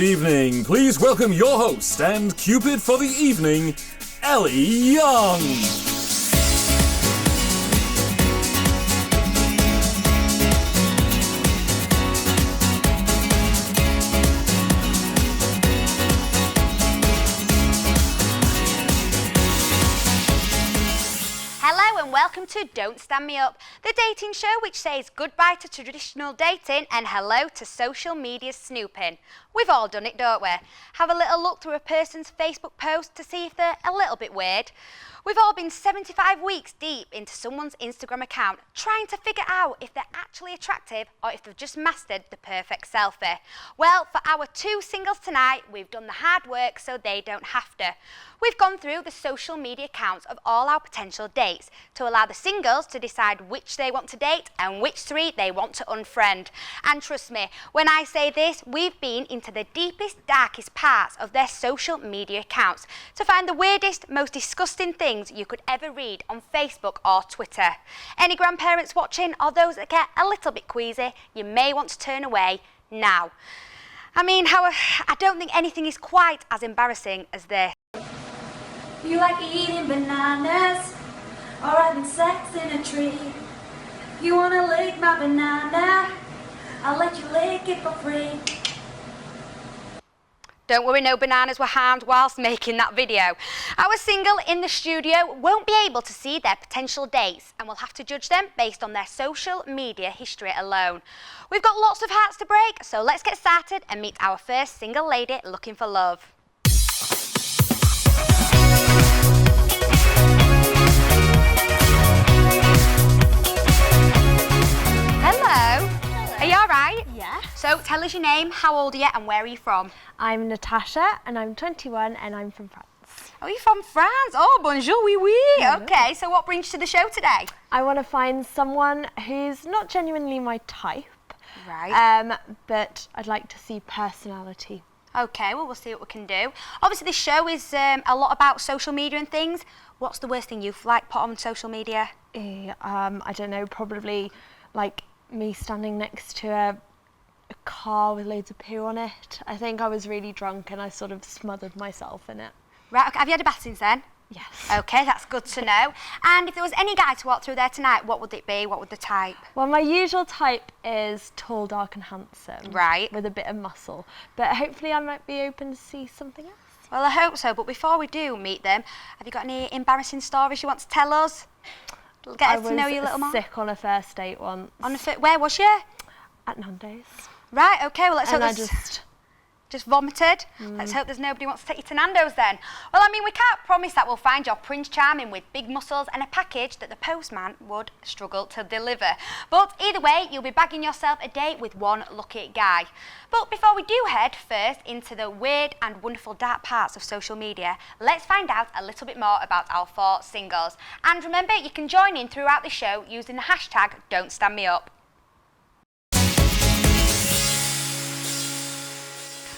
evening. Please welcome your host and Cupid for the evening, Ellie Young. Welcome to Don't Stand Me Up, the dating show which says goodbye to traditional dating and hello to social media snooping. We've all done it, don't we? Have a little look through a person's Facebook post to see if they're a little bit weird. We've all been 75 weeks deep into someone's Instagram account, trying to figure out if they're actually attractive or if they've just mastered the perfect selfie. Well, for our two singles tonight, we've done the hard work so they don't have to. We've gone through the social media accounts of all our potential dates to allow the singles to decide which they want to date and which three they want to unfriend. And trust me, when I say this, we've been into the deepest, darkest parts of their social media accounts to find the weirdest, most disgusting things you could ever read on Facebook or Twitter. Any grandparents watching or those that get a little bit queasy, you may want to turn away now. I mean, I don't think anything is quite as embarrassing as this. You like eating bananas or having sex in a tree. You wanna lick my banana, I'll let you lick it for free. Don't worry, no bananas were harmed whilst making that video. Our single in the studio won't be able to see their potential dates and will have to judge them based on their social media history alone. We've got lots of hearts to break, so let's get started and meet our first single lady looking for love. Hello. Are you alright? Yeah. So tell us your name, how old are you and where are you from? I'm Natasha and I'm 21 and I'm from France. Oh, you're from France? Oh, bonjour, oui, oui. Okay, so what brings you to the show today? I want to find someone who's not genuinely my type. Right. But I'd like to see personality. Okay, well, we'll see what we can do. Obviously, this show is a lot about social media and things. What's the worst thing you've put on social media? I don't know, probably like me standing next to a car with loads of poo on it. I think I was really drunk and I sort of smothered myself in it. Right, okay. Have you had a bath since then? Yes. Okay, that's good to know. And if there was any guy to walk through there tonight, what would it be? What would the type? Well, my usual type is tall, dark and handsome. Right. With a bit of muscle. But hopefully I might be open to see something else. Well, I hope so. But before we do meet them, have you got any embarrassing stories you want to tell us? Get us to know you a little more. I was sick on a first date once. Where was you? At Nando's. Right, okay, well, let's hope I just vomited. Let's hope there's nobody wants to take you to Nando's then. Well, I mean, we can't promise that we'll find your Prince Charming with big muscles and a package that the postman would struggle to deliver. But either way, you'll be bagging yourself a date with one lucky guy. But before we do head first into the weird and wonderful dark parts of social media, let's find out a little bit more about our four singles. And remember, you can join in throughout the show using the hashtag #Don'tStandMeUp.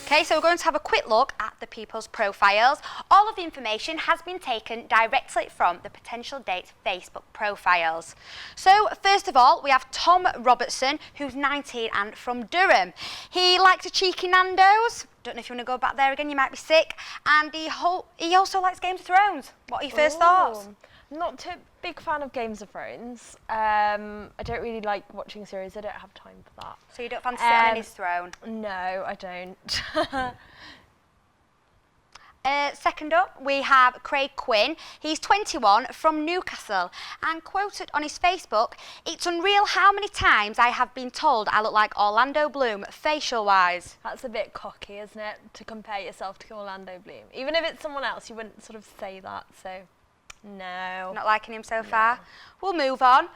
Okay, so we're going to have a quick look at the people's profiles. All of the information has been taken directly from the potential date's Facebook profiles. So, first of all, we have Tom Robertson, who's 19 and from Durham. He likes a cheeky Nando's. Don't know if you want to go back there again, you might be sick. And he also likes Game of Thrones. What are your first thoughts? Not too big fan of Games of Thrones. I don't really like watching series. I don't have time for that. So you don't fancy sitting on his throne? No, I don't. Second up, we have Craig Quinn. He's 21 from Newcastle and quoted on his Facebook, "It's unreal how many times I have been told I look like Orlando Bloom facial-wise." That's a bit cocky, isn't it, to compare yourself to Orlando Bloom? Even if it's someone else, you wouldn't sort of say that, so no. Not liking him so far. We'll move on.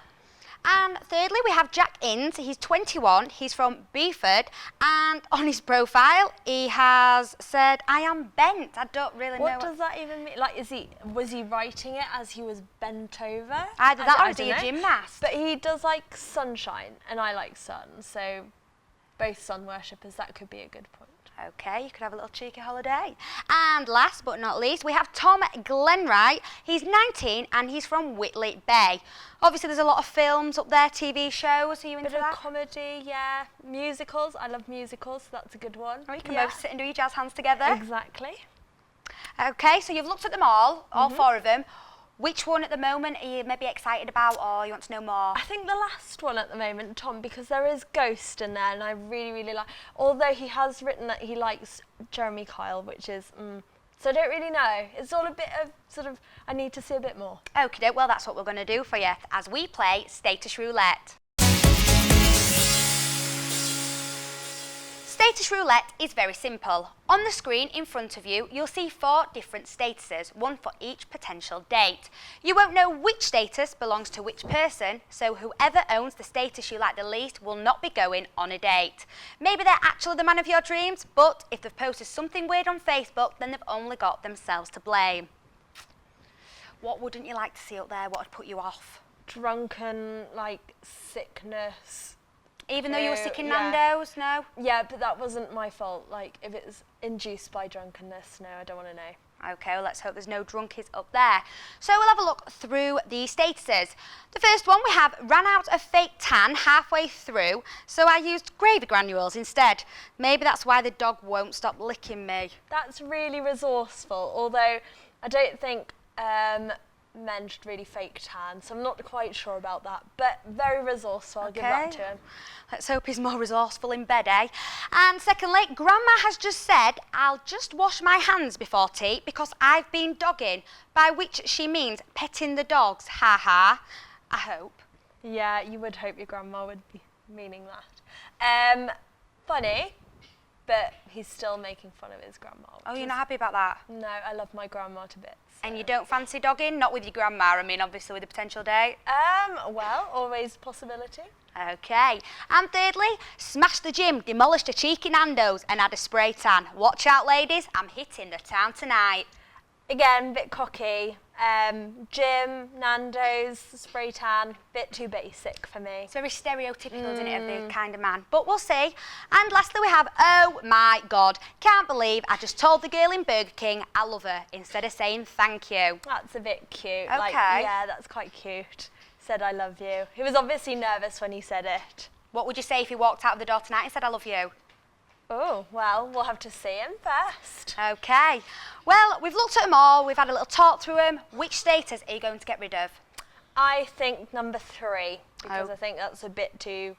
And thirdly, we have Jack Innes. He's 21, he's from Beeford, and on his profile, he has said, "I am bent." I don't really know. What does that even mean? Like, was he writing it as he was bent over? Either that or is he a gymnast? But he does like sunshine, and I like sun, so both sun worshippers, that could be a good point. Okay, you could have a little cheeky holiday. And last but not least, we have Tom Glenwright. He's 19 and he's from Whitley Bay. Obviously, there's a lot of films up there, TV shows. Are you into Bit that? of comedy, yeah. Musicals. I love musicals, so that's a good one. Oh, you can both sit and do your jazz hands together. Exactly. Okay, so you've looked at them all 4 of them. Which one at the moment are you maybe excited about, or you want to know more? I think the last one at the moment, Tom, because there is Ghost in there, and I really, really like. Although he has written that he likes Jeremy Kyle, which is, so I don't really know. It's all a bit of sort of. I need to see a bit more. Okay, well that's what we're going to do for you as we play Status Roulette. Status roulette is very simple. On the screen in front of you, you'll see 4 different statuses, one for each potential date. You won't know which status belongs to which person, so whoever owns the status you like the least will not be going on a date. Maybe they're actually the man of your dreams, but if they've posted something weird on Facebook, then they've only got themselves to blame. What wouldn't you like to see up there? What would put you off? Drunken, like, sickness. Even though you were sick in Yeah. Nando's, no? Yeah, but that wasn't my fault. Like, if it was induced by drunkenness, no, I don't want to know. Okay, well, let's hope there's no drunkies up there. So we'll have a look through the statuses. The first one we have ran out of fake tan halfway through, so I used gravy granules instead. Maybe that's why the dog won't stop licking me. That's really resourceful, although I don't think men should really fake tan, so I'm not quite sure about that, but very resourceful, I'll give that to him. Let's hope he's more resourceful in bed, eh? And secondly, Grandma has just said, I'll just wash my hands before tea because I've been dogging, by which she means petting the dogs, ha ha. I hope. Yeah, you would hope your grandma would be meaning that. Funny, but he's still making fun of his grandma. Oh, you're not happy about that? No, I love my grandma to bits. And you don't fancy dogging? Not with your grandma, I mean, obviously with a potential date. Well, always possibility. Okay. And thirdly, smashed the gym, demolished a cheeky Nando's and had a spray tan. Watch out, ladies, I'm hitting the town tonight. Again, bit cocky. Gym, Nando's, spray tan, bit too basic for me. It's very stereotypical, isn't it, of the kind of man. But we'll see. And lastly, we have, oh my God, can't believe I just told the girl in Burger King I love her instead of saying thank you. That's a bit cute. Okay. Like, yeah, that's quite cute. Said I love you. He was obviously nervous when he said it. What would you say if he walked out of the door tonight and said I love you? Oh, well, we'll have to see him first. Okay. Well, we've looked at them all. We've had a little talk through them. Which status are you going to get rid of? I think number 3, because Oh. I think that's a bit too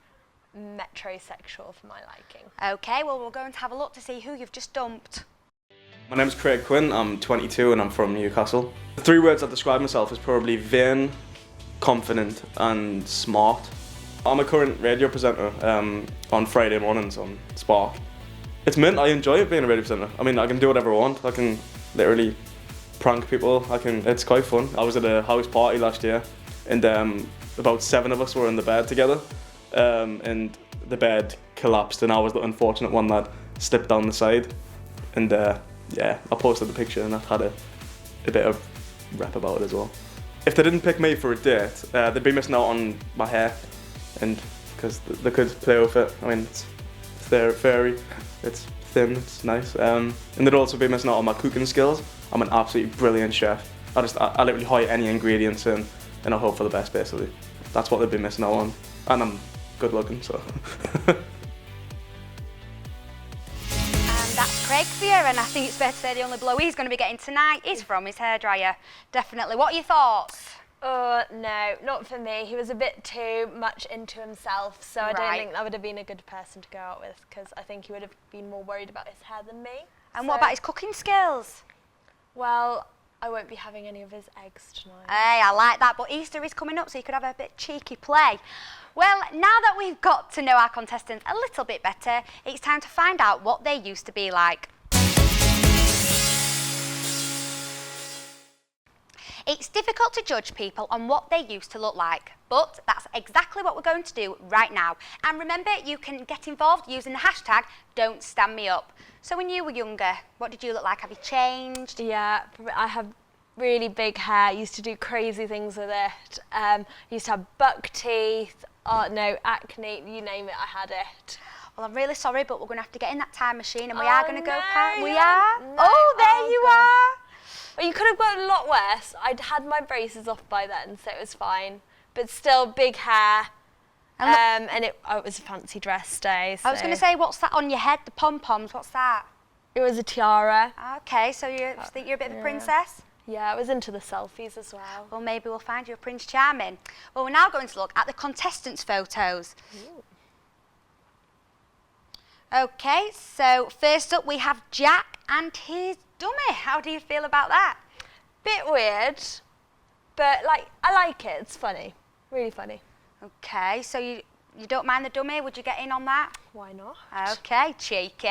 metrosexual for my liking. Okay, well, we're going to have a look to see who you've just dumped. My name's Craig Quinn, I'm 22 and I'm from Newcastle. The 3 words I describe myself is probably vain, confident and smart. I'm a current radio presenter on Friday mornings on Spark. It's mint, I enjoy it being a radio presenter. I mean, I can do whatever I want. I can literally prank people. It's quite fun. I was at a house party last year and about 7 of us were in the bed together and the bed collapsed and I was the unfortunate one that slipped down the side. And yeah, I posted the picture and I've had a bit of rep about it as well. If they didn't pick me for a date, they'd be missing out on my hair, and because they could play with it. I mean, it's furry, it's thin, it's nice, and they'd also be missing out on my cooking skills. I'm an absolutely brilliant chef. I literally hire any ingredients in, and I hope for the best basically. That's what they'd be missing out on, and I'm good looking, so. That's Craig for you, and I think it's fair to say the only blow he's going to be getting tonight is from his hairdryer. Definitely. What are your thoughts? No, not for me. He was a bit too much into himself, so I don't think that would have been a good person to go out with, because I think he would have been more worried about his hair than me. And what about his cooking skills? Well, I won't be having any of his eggs tonight. Hey, I like that, but Easter is coming up, so you could have a bit cheeky play. Well, now that we've got to know our contestants a little bit better, it's time to find out what they used to be like. It's difficult to judge people on what they used to look like, but that's exactly what we're going to do right now. And remember, you can get involved using the hashtag #Don'tStandMeUp. So when you were younger, what did you look like? Have you changed? Yeah, I have really big hair. I used to do crazy things with it. I used to have buck teeth, acne, you name it, I had it. Well, I'm really sorry, but we're going to have to get in that time machine and we are going to go past. We yeah. are? No. Oh, there you God. are. Well, you could have got a lot worse. I'd had my braces off by then, so it was fine. But still, big hair. And it was a fancy dress day. So. I was going to say, what's that on your head? The pom-poms, what's that? It was a tiara. Okay, so you think you're a bit of a princess? Yeah, I was into the selfies as well. Well, maybe we'll find you a Prince Charming. Well, we're now going to look at the contestants' photos. Ooh. Okay, so first up we have Jack and his dummy. How do you feel about that? Bit weird, but I like it. It's funny, really funny. Okay, so you don't mind the dummy? Would you get in on that? Why not? Okay, cheeky.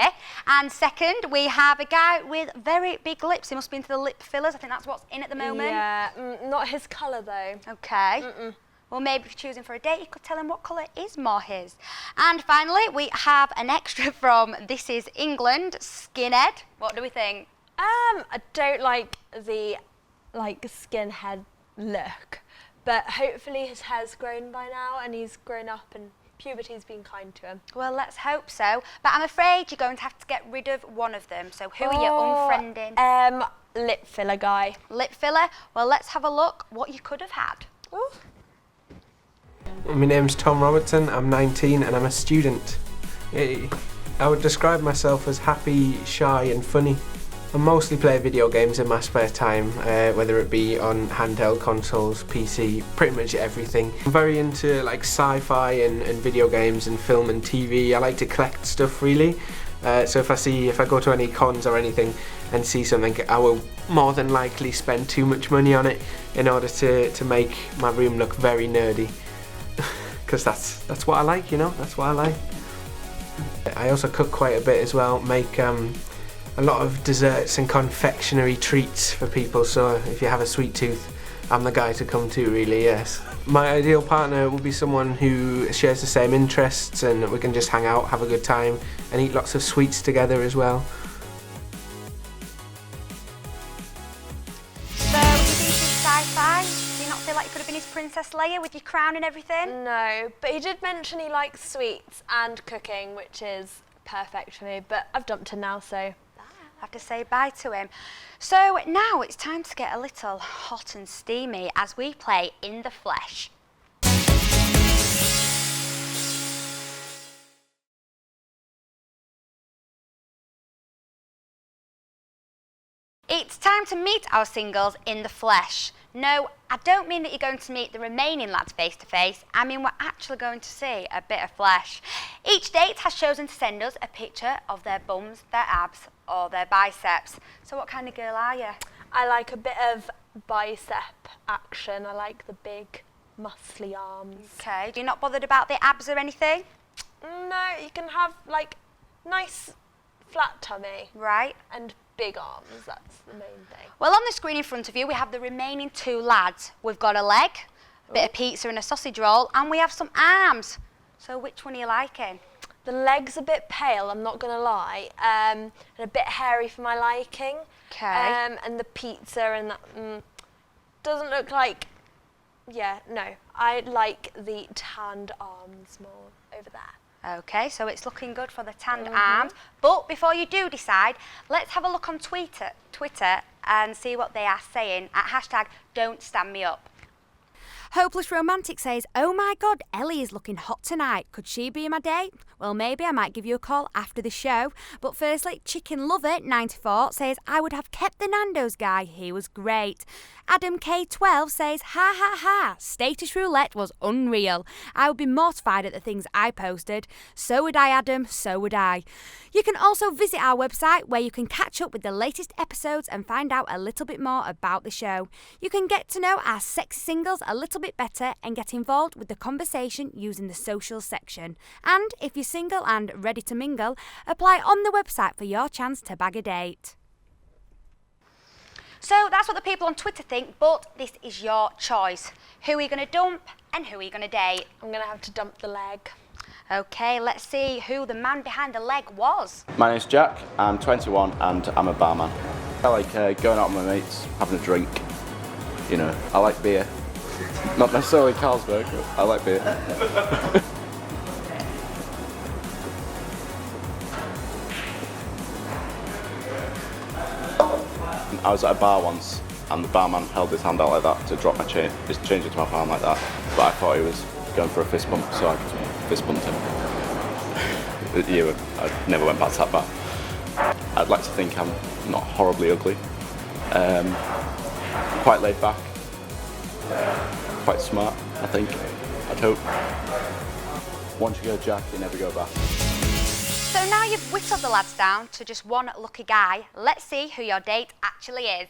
And second, we have a guy with very big lips. He must be into the lip fillers. I think that's what's in at the moment. Yeah, not his colour though. Okay. Well, maybe if you're choosing for a date, you could tell him what colour is more his. And finally, we have an extra from This Is England, Skinhead. What do we think? I don't like the skinhead look, but hopefully his hair's grown by now and he's grown up and puberty's been kind to him. Well, let's hope so. But I'm afraid you're going to have to get rid of one of them. So who are you unfriending? Lip filler guy. Lip filler? Well, let's have a look what you could have had. Ooh. My name's Tom Robertson, I'm 19 and I'm a student. I would describe myself as happy, shy and funny. I mostly play video games in my spare time, whether it be on handheld consoles, PC, pretty much everything. I'm very into like sci-fi and video games and film and TV. I like to collect stuff really. So if I go to any cons or anything and see something, I will more than likely spend too much money on it in order to make my room look very nerdy. Because that's what I like, you know, that's what I like. I also cook quite a bit as well, make a lot of desserts and confectionery treats for people, so if you have a sweet tooth, I'm the guy to come to really, yes. My ideal partner would be someone who shares the same interests and we can just hang out, have a good time and eat lots of sweets together as well. So, you think he's sci-fi? Do you not feel like you could have been his Princess Leia with your crown and everything? No, but he did mention he likes sweets and cooking, which is perfect for me, but I've dumped him now, so... I have to say bye to him. So now it's time to get a little hot and steamy as we play In the Flesh. It's time to meet our singles in the flesh. No, I don't mean that you're going to meet the remaining lads face to face. I mean we're actually going to see a bit of flesh. Each date has chosen to send us a picture of their bums, their abs or their biceps. So what kind of girl are you? I like a bit of bicep action. I like the big muscly arms. Okay, you're not bothered about the abs or anything? No, you can have like nice flat tummy. Right. And big arms, that's the main thing. Well, on the screen in front of you, we have the remaining two lads. We've got a leg, a bit of pizza and a sausage roll, and we have some arms. So which one are you liking? The leg's a bit pale, I'm not going to lie, and a bit hairy for my liking. Okay. And the pizza and that doesn't look like, yeah, no. I like the tanned arms more over there. Okay, so it's looking good for the tanned arms. But before you do decide, let's have a look on Twitter and see what they are saying at hashtag Don't Stand Me Up. Hopeless Romantic says, oh my God, Ellie is looking hot tonight. Could she be my date? Well, maybe I might give you a call after the show. But firstly, Chicken Lover 94 says, I would have kept the Nando's guy. He was great. Adam K12 says, ha ha ha, status roulette was unreal. I would be mortified at the things I posted. So would I, Adam, so would I. You can also visit our website where you can catch up with the latest episodes and find out a little bit more about the show. You can get to know our sexy singles a little bit better and get involved with the conversation using the social section. And if you're single and ready to mingle, apply on the website for your chance to bag a date. So that's what the people on Twitter think, but this is your choice. Who are you going to dump and who are you going to date? I'm going to have to dump the leg. Okay, let's see who the man behind the leg was. My name's Jack, I'm 21 and I'm a barman. I like going out with my mates, having a drink. You know, I like beer. Not necessarily Carlsberg, but I like beer. I was at a bar once and the barman held his hand out like that to drop my change into my palm like that. But I thought he was going for a fist bump, so I fist bumped him. I never went past that bar. I'd like to think I'm not horribly ugly. Quite laid back. Quite smart, I think. I'd hope. Once you go Jack, you never go back. So now you've whittled the lads down to just one lucky guy. Let's see who your date actually is.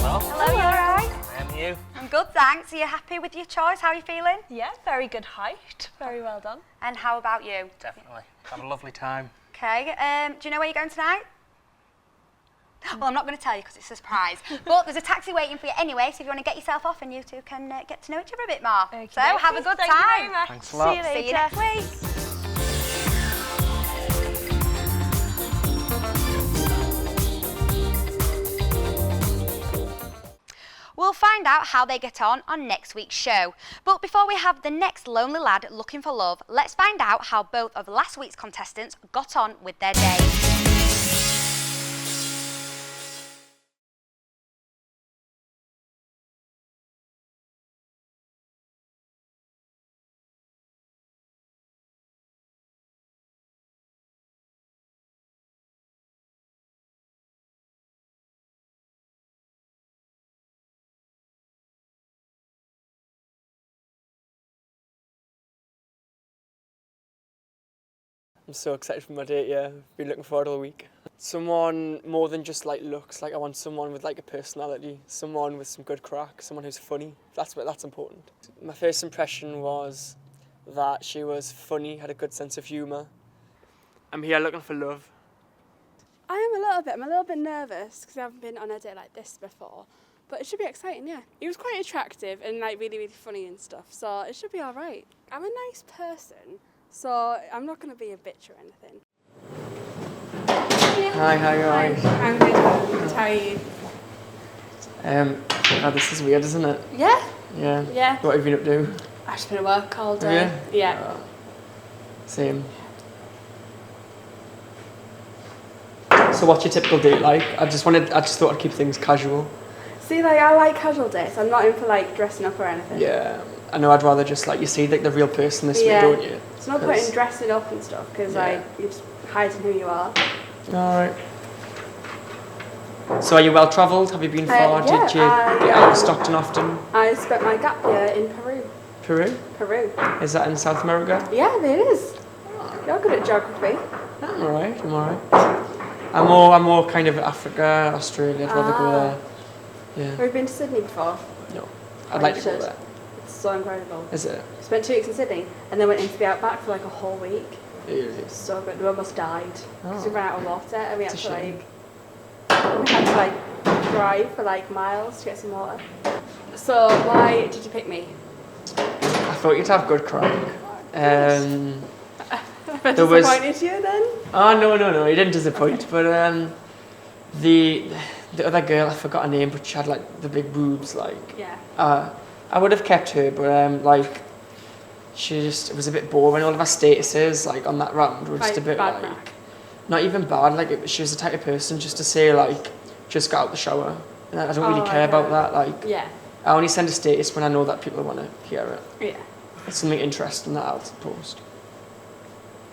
Hello, you alright? And you? I'm good, thanks. Are you happy with your choice? How are you feeling? Yeah, very good height. Very well done. And how about you? Definitely. Have a lovely time. Okay, do you know where you're going tonight? Well, I'm not going to tell you because it's a surprise. But there's a taxi waiting for you anyway, so if you want to get yourself off and you two can get to know each other a bit more. Okay, So have a good Thank you time. very much. Thanks a lot. See you later. See you next week. We'll find out how they get on next week's show. But before we have the next lonely lad looking for love, let's find out how both of last week's contestants got on with their day. I'm so excited for my date, yeah. I've been looking forward all week. Someone more than just like looks, like I want someone with like a personality, someone with some good crack, someone who's funny. That's important. My first impression was that she was funny, had a good sense of humour. I'm here looking for love. I'm a little bit nervous because I haven't been on a date like this before, but it should be exciting, yeah. He was quite attractive and like really, really funny and stuff, so it should be all right. I'm a nice person, so I'm not going to be a bitch or anything. Hi, how are you? I'm good. How are you? God, this is weird, isn't it? Yeah. Yeah. Yeah. What have you been up to? I've just been at work all day. Yeah. Same. So what's your typical date like? I just thought I'd keep things casual. See, like, I like casual dates. I'm not in for like dressing up or anything. Yeah. I know I'd rather just like, you see like the real person this way, don't you? It's no point in dressing up and stuff because like you're just hiding who you are. Alright. So are you well travelled? Have you been far? Yeah, Did you get out of Stockton often? I spent my gap year in Peru. Peru? Peru. Is that in South America? Yeah, it is. You're good at geography. I'm alright. I'm more kind of Africa, Australia, I'd rather go there. Yeah. Have you been to Sydney before? No. I'd like to go there. It's so incredible. Is it? Spent 2 weeks in Sydney and then went into the outback for like a whole week. Really? It's so good. We almost died because we ran out of water and we had It's a to shame. drive for like miles to get some water. So why did you pick me? I thought you'd have good crack. I disappointed you then? Oh no, you didn't disappoint. But the other girl, I forgot her name, but she had like the big boobs. Like I would have kept her, but like she just, it was a bit boring. All of her statuses like on that round were just a bit bad like crack. not even bad. Like she was the type of person just to say like just got out the shower. And I don't really care about that. Like I only send a status when I know that people want to hear it. Yeah. It's something interesting that I'll post.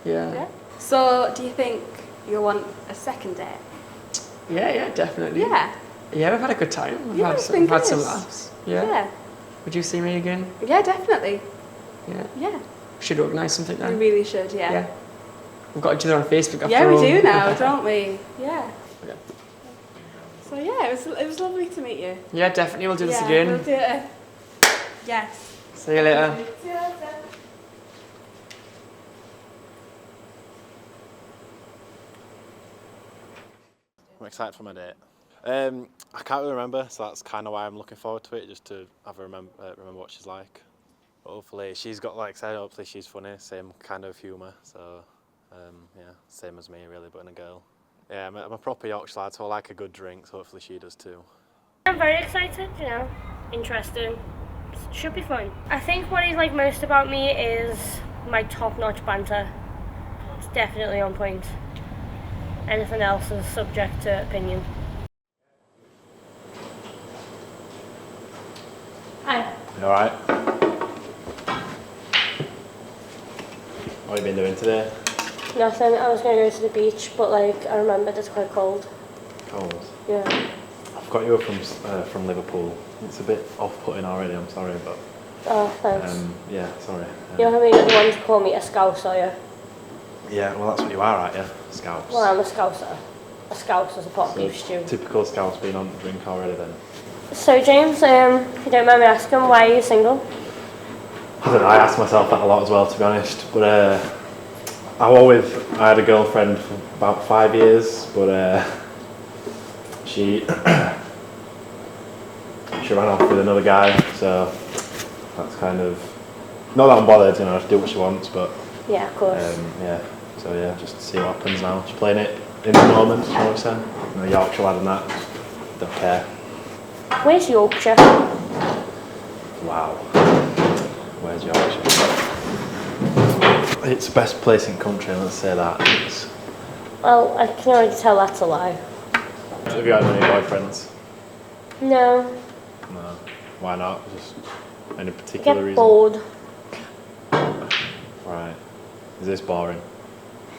Yeah. So do you think you'll want a second date? Yeah, definitely. Yeah. Yeah, we've had a good time. We've had some laughs. Yeah. Would you see me again? Yeah, definitely. Yeah. Yeah. We should organise something now. We really should, yeah. We've got each other on Facebook after Yeah, all. we do now, don't we? Yeah. Okay. So yeah, it was lovely to meet you. Yeah, definitely. We'll do this again. We'll do it. Yes. See you later. See you later. I'm excited for my date. I can't really remember, so that's kind of why I'm looking forward to it, just to have her remember what she's like. But hopefully she's got, like I said, hopefully she's funny, same kind of humour, so yeah, same as me really, but in a girl. Yeah, I'm a proper Yorkshire lad, so I like a good drink, so hopefully she does too. I'm very excited, you know, interesting. Should be fun. I think what he's like most about me is my top-notch banter. It's definitely on point. Anything else is subject to opinion. Hi. You alright? What have you been doing today? Nothing. I was going to go to the beach, but like I remembered it's quite cold. Cold? Yeah. I've got you from Liverpool. It's a bit off-putting already, I'm sorry, but... Oh, thanks. Yeah, sorry. You know how many other ones call me a Scouse, are you? Yeah, well that's what you are, aren't you? Scouts. Well, I'm a Scouser. A Scouse is a pot beef stew. Typical Scouts being on the drink already then. So James, if you don't mind me asking, why are you single? I don't know, I ask myself that a lot as well, to be honest, but I had a girlfriend for about 5 years, but she ran off with another guy, so that's kind of, not that I'm bothered, you know, to do what she wants, but yeah, of course. Yeah, so yeah, just to see what happens now. She's playing it in the moment, you know what I'm saying? You know, Yorkshire lad and that, don't care. Where's Yorkshire? Wow. Where's Yorkshire? It's the best place in the country, let's say that. Well, I can already tell that's a lie. Have you had any boyfriends? No. No. Why not? Just any I particular get reason? bored. Right. Is this boring?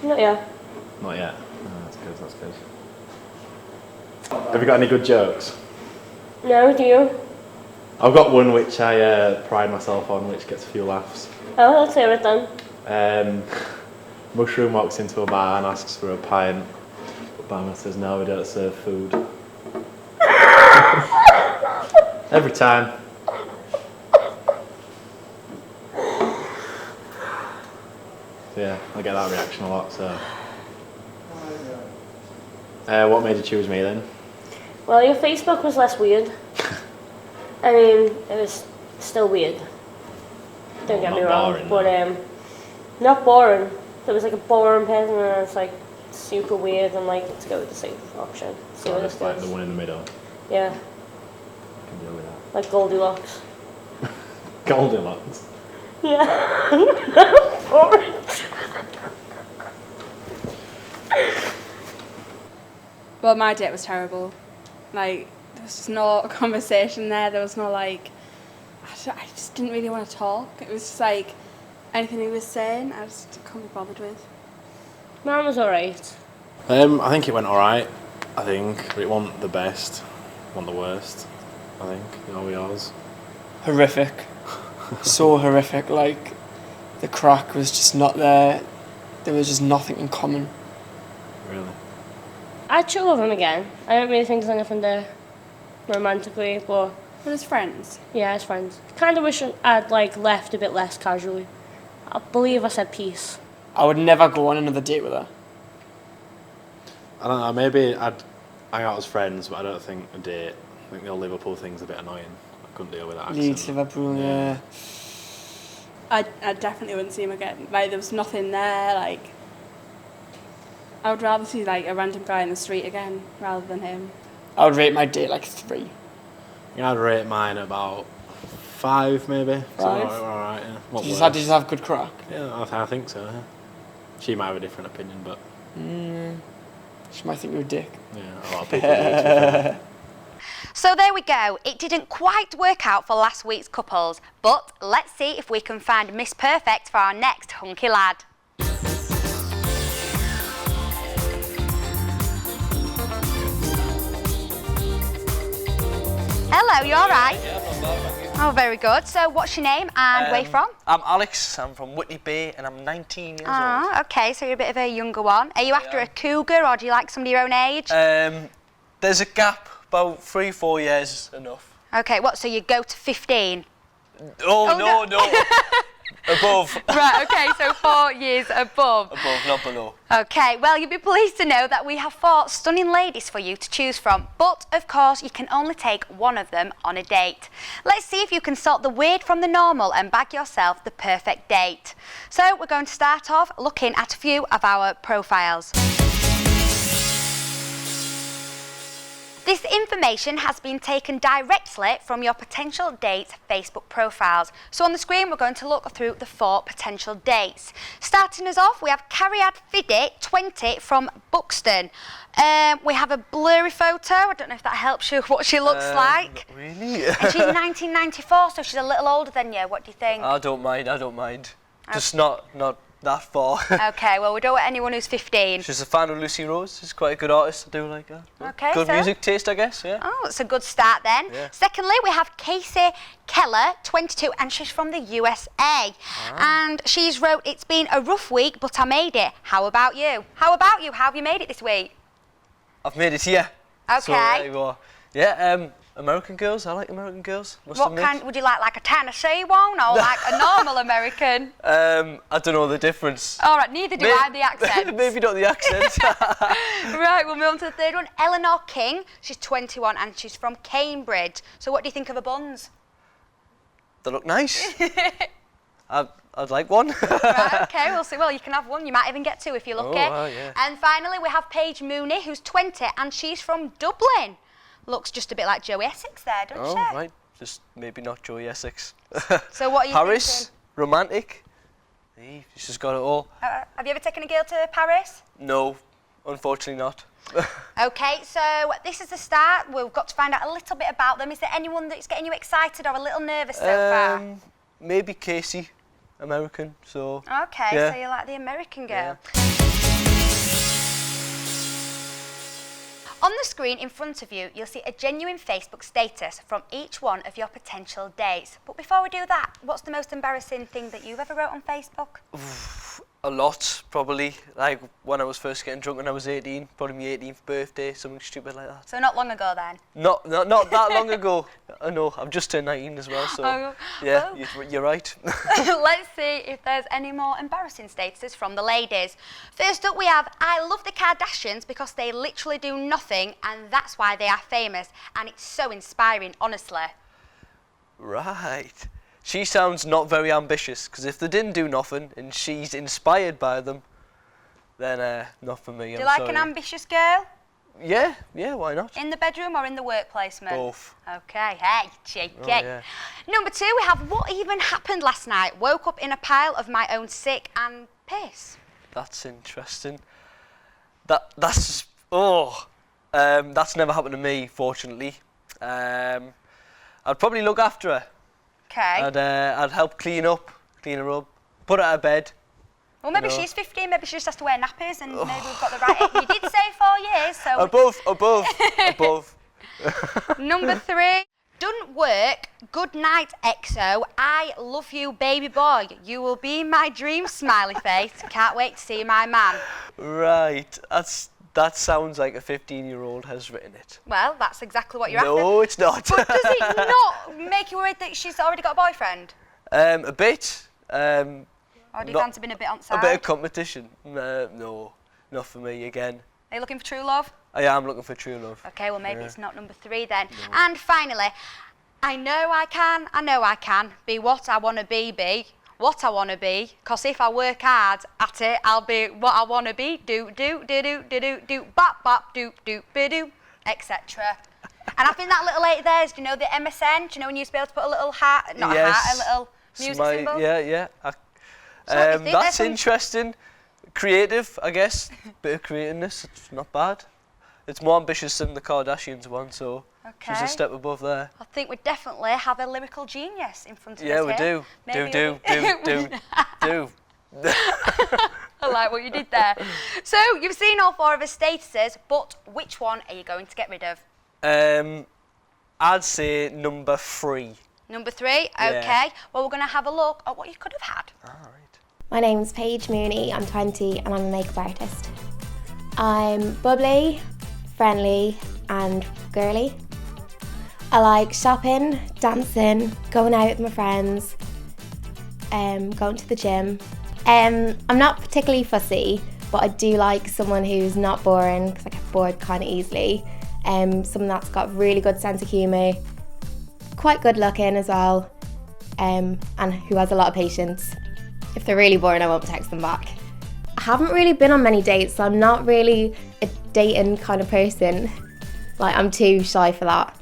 Not yet. Not yet. No, that's good, that's good. Have you got any good jokes? No, do you? I've got one which I pride myself on, which gets a few laughs. Oh, let's hear it then. Mushroom walks into a bar and asks for a pint. But barman says, no, we don't serve food. Every time. Yeah, I get that reaction a lot, so. What made you choose me then? Well, your Facebook was less weird. I mean, it was still weird. Don't get me wrong, boring, but not boring. There was like a boring person and it's like super weird and like let's go with the safe option. See So what it's this like does. the one in the middle. Yeah, I can deal with that. like Goldilocks. Goldilocks. Yeah. Boring. Well, my date was terrible. Like, there was just no conversation there. There was no, like, I just didn't really want to talk. It was just like, anything he was saying, I just couldn't be bothered with. Mine was alright. I think it went alright. I think, but it wasn't the best. It wasn't the worst. I think. You know, yours. Horrific. So horrific. Like, the crack was just not there. There was just nothing in common. Really? I'd chill with him again. I don't really think there's anything there romantically, but... But as friends? Yeah, as friends. Kind of wish I'd like left a bit less casually. I believe I said peace. I would never go on another date with her. I don't know, maybe I'd hang out as friends, but I don't think a date. I think the old Liverpool thing's a bit annoying. I couldn't deal with that accent. Leeds, Liverpool, yeah. I definitely wouldn't see him again. Like, there was nothing there, like... I would rather see, like, a random guy in the street again, rather than him. I would rate my date like 3. Yeah, I'd rate mine about 5, maybe. 5? So, alright, yeah. What Did you worse? just have good crack? Yeah, I think so, yeah. She might have a different opinion, but... She might think you're a dick. Yeah, a lot of people do, to So there we go. It didn't quite work out for last week's couples, but let's see if we can find Miss Perfect for our next hunky lad. Hello, you alright? Yeah, I'm not bad, thank you. Oh, very good. So what's your name and where you from? I'm Alex, I'm from Whitney Bay and I'm 19 years old. Ah, okay, so you're a bit of a younger one. Are you after a cougar or do you like somebody your own age? There's a gap, about 3-4 years is enough. Okay, what, so you go to 15? Oh, no. Above. Right, okay, so 4 years above. Above, not below. Okay, well, you'll be pleased to know that we have 4 stunning ladies for you to choose from, but of course you can only take one of them on a date. Let's see if you can sort the weird from the normal and bag yourself the perfect date. So we're going to start off looking at a few of our profiles. This information has been taken directly from your potential dates' Facebook profiles. So on the screen, we're going to look through the 4 potential dates. Starting us off, we have Carriad Fiddy, 20, from Buxton. We have a blurry photo. I don't know if that helps you what she looks like. Not really. And she's 1994, so she's a little older than you. What do you think? I don't mind. Just not that far. Okay, well, we don't want anyone who's 15. She's a fan of Lucy Rose. She's quite a good artist. I do like her. Okay, good so music taste, I guess. Yeah. Oh, it's a good start then. Yeah. Secondly, we have Casey Keller, 22, and she's from the USA. And she's wrote, "It's been a rough week, but I made it. How about you? How have you made it this week?" I've made it here. Okay. So there you go. Yeah. American Girls. I like American Girls. What kind? Would you like a Tennessee one or like a normal American? I don't know the difference. All right, neither do I. The accent. Maybe not the accent. Right, we'll move on to the third one. Eleanor King. She's 21 and she's from Cambridge. So what do you think of her buns? They look nice. I'd like one. Right, okay, we'll see. Well, you can have one. You might even get 2 if you're lucky. Oh, wow, yeah. And finally, we have Paige Mooney, who's 20, and she's from Dublin. Looks just a bit like Joey Essex there, doesn't she? Oh, right. Just maybe not Joey Essex. So what are you Paris, thinking? romantic. Hey, she's got it all. Have you ever taken a girl to Paris? No, unfortunately not. Okay, so this is the start. We've got to find out a little bit about them. Is there anyone that's getting you excited or a little nervous so far? Maybe Casey, American. So. Okay, yeah. so you like the American girl. Yeah. On the screen in front of you, you'll see a genuine Facebook status from each one of your potential dates. But before we do that, what's the most embarrassing thing that you've ever wrote on Facebook? A lot, probably. Like when I was first getting drunk when I was 18, probably my 18th birthday, something stupid like that. So not long ago then? Not that long ago. I know, I've just turned 19 as well, so yeah, well, you're right. Let's see if there's any more embarrassing statuses from the ladies. First up we have, "I love the Kardashians because they literally do nothing and that's why they are famous, and it's so inspiring, honestly." Right. She sounds not very ambitious, because if they didn't do nothing and she's inspired by them, then not for me. Do you like an ambitious girl? Yeah, why not? In the bedroom or in the workplace, man? Both. Okay, hey, cheeky. Oh, yeah. Number 2, we have, "What even happened last night? Woke up in a pile of my own sick and piss." That's interesting. That's never happened to me, fortunately. I'd probably look after her. Okay. I'd help clean her up, put her to bed. Well, maybe she's 15, maybe she just has to wear nappies and maybe we've got the right... You did say 4 years, so... Above. Number 3, "Doesn't work. Good night, EXO. I love you, baby boy. You will be my dream, smiley face. Can't wait to see my man." Right, that sounds like a 15-year-old has written it. Well, that's exactly what you're after. No, it's not. But does it not make you worried that she's already got a boyfriend? A bit. Or do you fancy being a bit on side? A bit of competition. No, not for me again. Are you looking for true love? I am looking for true love. Okay, well maybe it's not number 3 then. No. And finally, I know I can be what I want to be what I want to be, because if I work hard at it, I'll be what I want to be, do, bop, bop, do, be-do, etc. And I think that little lady there is, do you know the MSN? Do you know when you used to be able to put a little heart, not a heart, a little music symbol? Yeah. So that's interesting. Creative, I guess. Bit of creativeness, it's not bad. It's more ambitious than the Kardashians one, so she's a step above there. I think we definitely have a lyrical genius in front of us here. Yeah, we do. Do. I like what you did there. So, you've seen all 4 of her statuses, but which one are you going to get rid of? I'd say number 3. Number 3? Okay. Yeah. Well, we're going to have a look at what you could have had. All right. My name's Paige Mooney, I'm 20 and I'm a makeup artist. I'm bubbly, friendly and girly. I like shopping, dancing, going out with my friends, going to the gym. I'm not particularly fussy, but I do like someone who's not boring, because I get bored kind of easily. Someone that's got really good sense of humour, quite good looking as well, and who has a lot of patience. If they're really boring, I won't text them back. I haven't really been on many dates, so I'm not really a dating kind of person. Like, I'm too shy for that.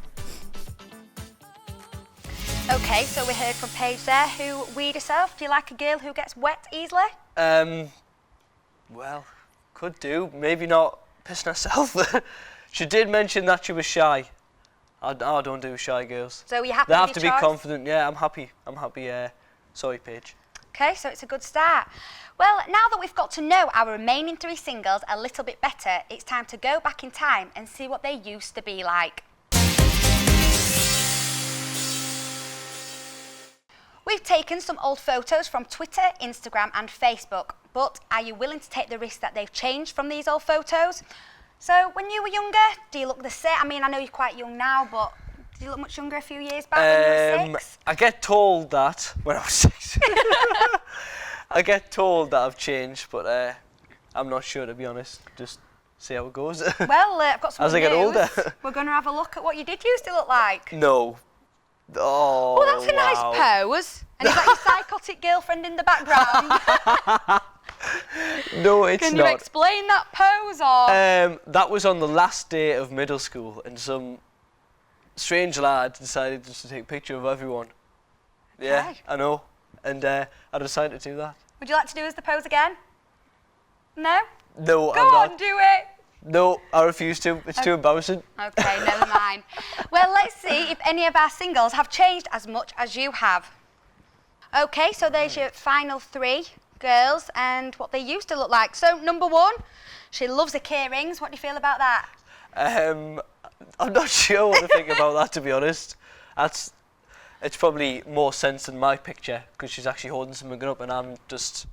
Okay, so we heard from Paige there, who weed herself. Do you like a girl who gets wet easily? Well, could do. Maybe not pissing herself. She did mention that she was shy. I don't do shy girls. So you're happy They with have to your be choice? confident. Yeah, I'm happy. Sorry, Paige. Okay, so it's a good start. Well, now that we've got to know our remaining 3 singles a little bit better, it's time to go back in time and see what they used to be like. We've taken some old photos from Twitter, Instagram and Facebook, but are you willing to take the risk that they've changed from these old photos? So when you were younger, do you look the same? I mean, I know you're quite young now, but did you look much younger a few years back when you were 6? I get told that when I was 6. I get told that I've changed, but I'm not sure, to be honest. Just see how it goes. Well, I've got some As I get older. We're going to have a look at what you did used to look like. No. Oh, well, that's a nice pose. And is that your psychotic girlfriend in the background? No, it's Can not. you explain that pose, or? That was on the last day of middle school, and some strange lad decided just to take a picture of everyone. Yeah, Okay. I know. And I decided to do that. Would you like to do as the pose again? No? No, Go I'm on, not. do it. No, I refuse to. It's too embarrassing. Okay, never mind. Well, let's see if any of our singles have changed as much as you have. Okay, so there's your final 3 girls and what they used to look like. So, number 1, she loves her key rings. What do you feel about that? I'm not sure what to think about that, to be honest. It's probably more sense than my picture, because she's actually holding something up and I'm just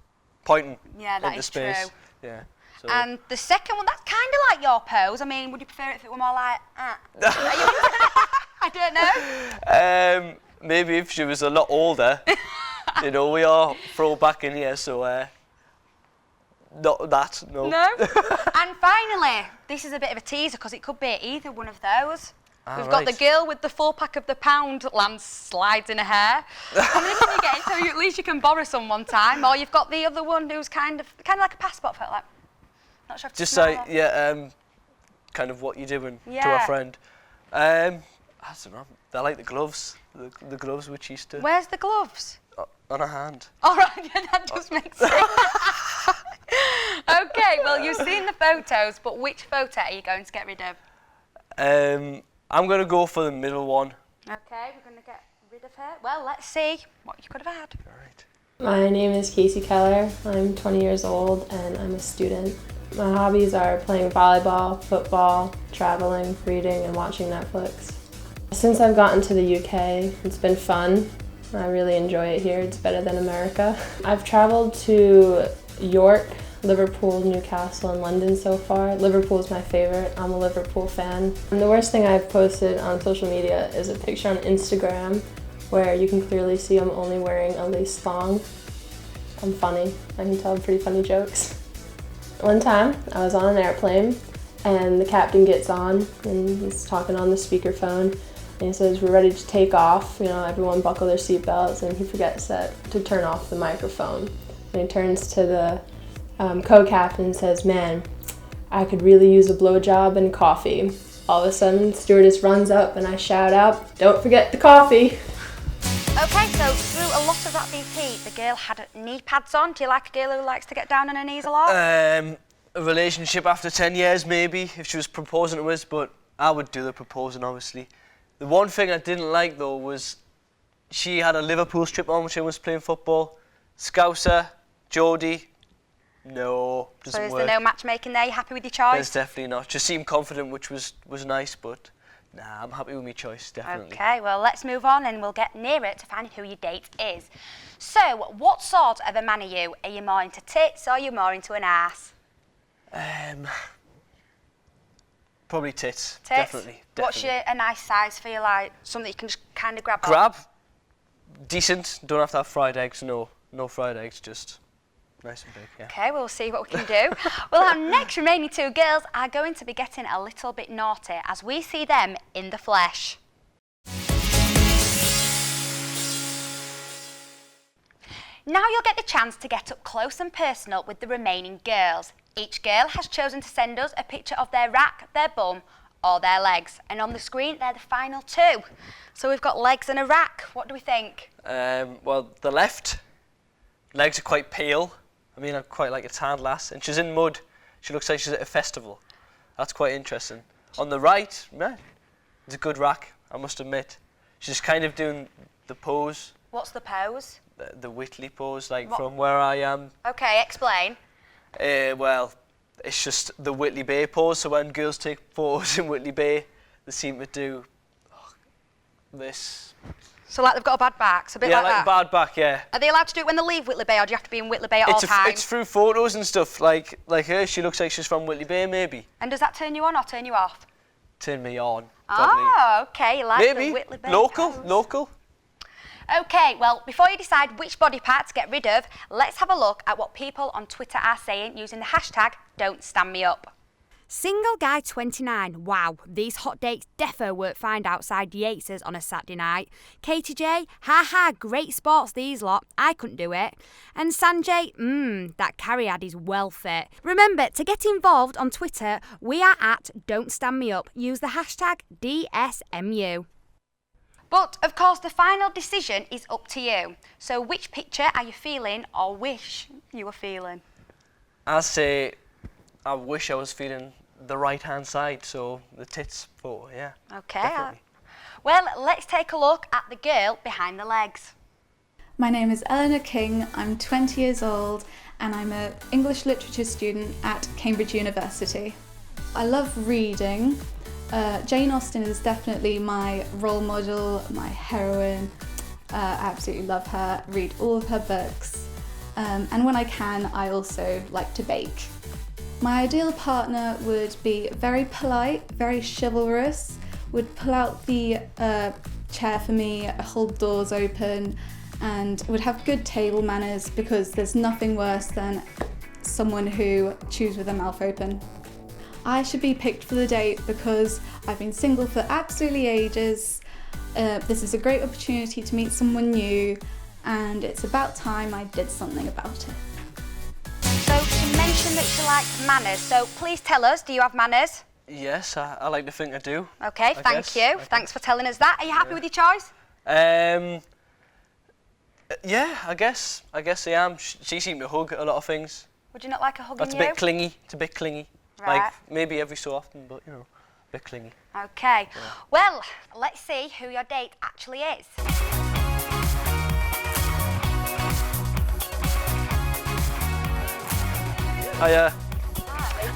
pointing into space. True. Yeah. So. And the second one, that's kind of like your pose. I mean, would you prefer it if it were more like, I don't know. Maybe if she was a lot older. You know, we are throwback in here, so not that, no. No? And finally, this is a bit of a teaser because it could be either one of those. We've got the girl with the 4-pack of the pound landslides in her hair. How many can you get so at least you can borrow some one time? Or you've got the other one who's kind of like a passport photo, like, not sure if just smell like, that. yeah, kind of what you're doing to Yeah. a friend. I don't know, I like the gloves, the gloves which used to... Where's the gloves? On her hand. All right, yeah, that does make sense. Okay, well, you've seen the photos, but which photo are you going to get rid of? I'm going to go for the middle one. Okay, we're going to get rid of her. Well, let's see what you could have had. All right. My name is Casey Keller. I'm 20 years old and I'm a student. My hobbies are playing volleyball, football, traveling, reading, and watching Netflix. Since I've gotten to the UK, it's been fun. I really enjoy it here. It's better than America. I've traveled to York, Liverpool, Newcastle, and London so far. Liverpool's my favorite. I'm a Liverpool fan. And the worst thing I've posted on social media is a picture on Instagram where you can clearly see I'm only wearing a lace thong. I'm funny. I can tell pretty funny jokes. One time, I was on an airplane and the captain gets on and he's talking on the speakerphone. And he says, we're ready to take off, you know, everyone buckle their seatbelts, and he forgets to turn off the microphone. And he turns to the co-captain and says, man, I could really use a blowjob and coffee. All of a sudden, the stewardess runs up and I shout out, don't forget the coffee. Okay, so through a lot of that BP, the girl had knee pads on. Do you like a girl who likes to get down on her knees a lot? A relationship after 10 years, maybe, if she was proposing to us, but I would do the proposing, obviously. The one thing I didn't like, though, was she had a Liverpool strip on when she was playing football. Scouser, Geordie, no, doesn't So is work. there no matchmaking there? You happy with your choice? There's definitely not. She seemed confident, which was nice, but nah, I'm happy with my choice, definitely. Okay, well, let's move on and we'll get nearer to finding who your date is. So, what sort of a man are you? Are you more into tits or are you more into an ass? Probably tits, Tits? definitely. What's a nice size for you, like something you can just kind of grab on? Grab, decent, don't have to have fried eggs, no fried eggs, just nice and big, yeah. Okay, we'll see what we can do. Well, our next remaining 2 girls are going to be getting a little bit naughty as we see them in the flesh. Now you'll get the chance to get up close and personal with the remaining girls. Each girl has chosen to send us a picture of their rack, their bum, or their legs. And on the screen, they're the final two. So we've got legs and a rack. What do we think? Well, the left legs are quite pale. I mean, I quite like a tan lass, and she's in mud. She looks like she's at a festival. That's quite interesting. On the right, yeah, it's a good rack, I must admit. She's kind of doing the pose. What's the pose? The Whitley pose, like from where I am. Okay, explain. Well, it's just the Whitley Bay pose. So when girls take photos in Whitley Bay, they seem to do this. So like they've got a bad back, so a bit yeah, like that? a bad back, yeah. Are they allowed to do it when they leave Whitley Bay, or do you have to be in Whitley Bay at all times? It's through photos and stuff, like her, she looks like she's from Whitley Bay, maybe. And does that turn you on or turn you off? Turn me on, probably. Oh, okay, you like maybe. the Whitley Bay Local, pose. local. Okay, well, before you decide which body part to get rid of, let's have a look at what people on Twitter are saying using the hashtag #Don'tStandMeUp. Single Guy 29. Wow, these hot dates defo weren't found outside Yates's on a Saturday night. Katie J. Ha, great sports these lot. I couldn't do it. And Sanjay. That carry ad is well fit. Remember, to get involved on Twitter, we are at #Don'tStandMeUp. Use the hashtag DSMU. But, of course, the final decision is up to you. So which picture are you feeling or wish you were feeling? I say I wish I was feeling the right-hand side, so the tits photo, yeah. Okay. Well, let's take a look at the girl behind the legs. My name is Eleanor King, I'm 20 years old, and I'm an English literature student at Cambridge University. I love reading. Jane Austen is definitely my role model, my heroine. I absolutely love her, read all of her books. And when I can, I also like to bake. My ideal partner would be very polite, very chivalrous, would pull out the chair for me, hold doors open, and would have good table manners, because there's nothing worse than someone who chews with their mouth open. I should be picked for the date because I've been single for absolutely ages. This is a great opportunity to meet someone new, and it's about time I did something about it. So she mentioned that she likes manners, so please tell us, do you have manners? Yes, I like to think I do. Okay, thank you. Thanks for telling us that. Are you happy with your choice? Yeah, I guess I am. She seemed to hug a lot of things. Would you not like a hug? That's a bit clingy. It's a bit clingy. Right. Like maybe every so often, but you know, a bit clingy. Okay. Yeah. Well, let's see who your date actually is. Hiya.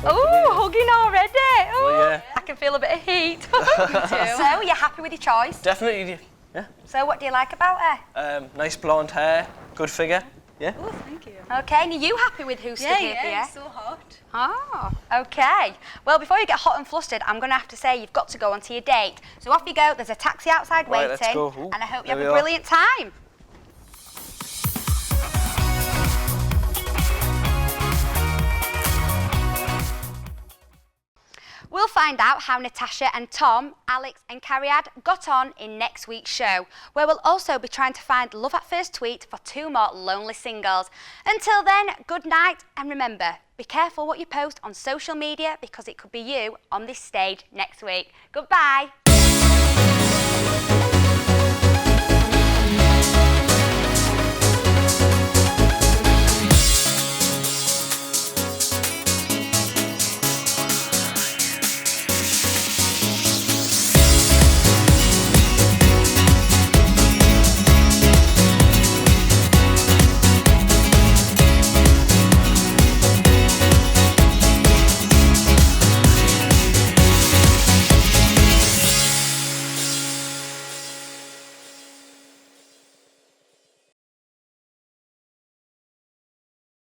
Oh, hugging already. Oh, well, yeah. I can feel a bit of heat. So, you're happy with your choice? Definitely, yeah. So, what do you like about her? Nice blonde hair, good figure. Yeah. Oh, thank you. Okay, and are you happy with who stood here for you? Yeah, so hot. Oh, okay. Well, before you get hot and flustered, I'm going to have to say you've got to go onto your date. So off you go. There's a taxi outside waiting. Let's go. Ooh, and I hope you have a brilliant time. We'll find out how Natasha and Tom, Alex and Carriad got on in next week's show, where we'll also be trying to find love at first tweet for 2 more lonely singles. Until then, good night, and remember, be careful what you post on social media, because it could be you on this stage next week. Goodbye.